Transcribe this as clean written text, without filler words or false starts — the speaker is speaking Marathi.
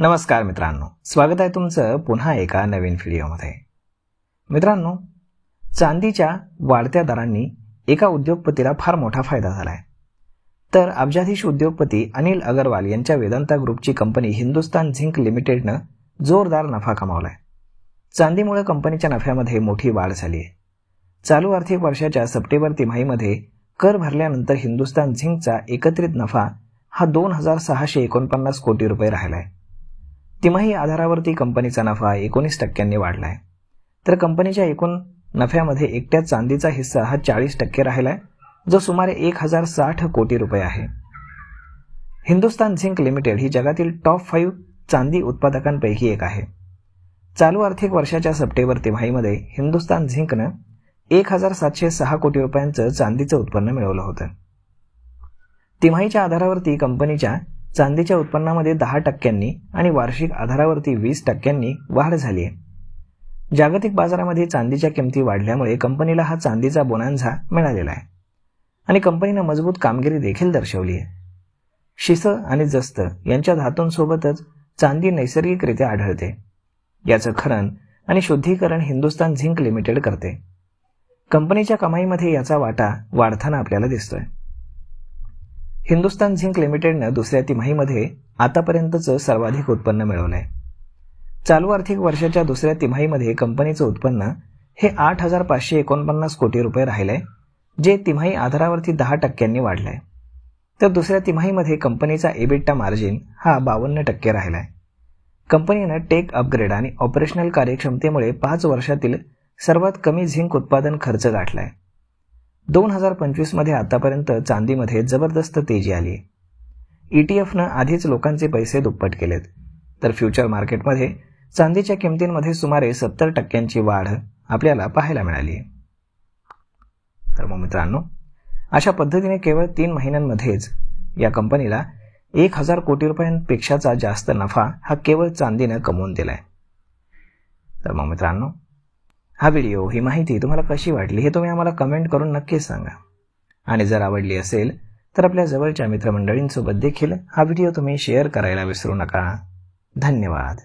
नमस्कार मित्रांनो, स्वागत आहे तुमचं पुन्हा एका नवीन व्हिडिओमध्ये। मित्रांनो, चांदीच्या वाढत्या दरांनी एका उद्योगपतीला फार मोठा फायदा झालाय। तर अब्जाधीश उद्योगपती अनिल अगरवाल यांच्या वेदांता ग्रुपची कंपनी हिंदुस्तान झिंक लिमिटेडनं जोरदार नफा कमावलाय। चांदीमुळे कंपनीच्या नफ्यामध्ये मोठी वाढ झाली आहे। चालू आर्थिक वर्षाच्या सप्टेंबर तिमाहीमध्ये कर भरल्यानंतर हिंदुस्तान झिंकचा एकत्रित नफा हा 2649 कोटी रुपये राहिलाय। तिमाही आधारावरती कंपनीचा नफा 19% वाढलाय। तर कंपनीच्या एकूण नफ्यामध्ये एकट्या चांदीचा हिस्सा हा 40% राहिलाय, जो सुमारे 1060 कोटी रुपये आहे। हिंदुस्तान झिंक लिमिटेड ही जगातील टॉप 5 चांदी उत्पादकांपैकी एक आहे। चालू आर्थिक वर्षाच्या सप्टेंबर तिमाहीमध्ये हिंदुस्तान झिंकनं 1706 कोटी रुपयांचं चांदीचं उत्पन्न मिळवलं होतं। तिमाहीच्या आधारावरती कंपनीच्या चांदीच्या उत्पन्नामध्ये 10% आणि वार्षिक आधारावरती 20% वाढ झाली आहे। जागतिक बाजारामध्ये चांदीच्या किमती वाढल्यामुळे कंपनीला हा चांदीचा बोनान्झा मिळालेला आहे आणि कंपनीने मजबूत कामगिरी देखील दर्शवली आहे। शिस आणि जस्त यांच्या धातूंसोबतच चांदी नैसर्गिकरित्या आढळते। याचं खनन आणि शुद्धीकरण हिंदुस्तान झिंक लिमिटेड करते। कंपनीच्या कमाईमध्ये याचा वाटा वाढताना आपल्याला दिसतोय। हिंदुस्तान झिंक लिमिटेडनं दुसऱ्या तिमाहीमध्ये आतापर्यंतचं सर्वाधिक उत्पन्न मिळवलंय। चालू आर्थिक वर्षाच्या दुसऱ्या तिमाहीमध्ये कंपनीचं उत्पन्न हे 8549 कोटी रुपये राहिलंय, जे तिमाही आधारावरती 10% वाढलंय। तर दुसऱ्या तिमाहीमध्ये कंपनीचा एबिटा मार्जिन हा 52% राहिलाय। कंपनीनं टेक अपग्रेड आणि ऑपरेशनल कार्यक्षमतेमुळे 5 वर्षातील सर्वात कमी झिंक उत्पादन खर्च गाठलाय। 2025 मध्ये आतापर्यंत चांदीमध्ये जबरदस्त तेजी आली आहे। ईटीएफनं आधीच लोकांचे पैसे दुप्पट केलेत, तर फ्युचर मार्केटमध्ये चांदीच्या किमतींमध्ये सुमारे 70% वाढ आपल्याला पाहायला मिळाली आहे। तर मग मित्रांनो, अशा पद्धतीने केवळ 3 महिन्यांमध्येच या कंपनीला 1000 कोटी रुपयांपेक्षाचा जास्त नफा हा केवळ चांदीनं कमवून दिलाय। तर मग मित्रांनो, हा व्हिडिओ, ही माहिती तुम्हाला कशी वाटली हे तुम्ही आम्हाला कमेंट करून नक्कीच सांगा। आणि जर आवडली असेल तर आपल्या जवळच्या मित्रमंडळींसोबत देखील हा व्हिडिओ तुम्ही शेअर करायला विसरू नका। धन्यवाद।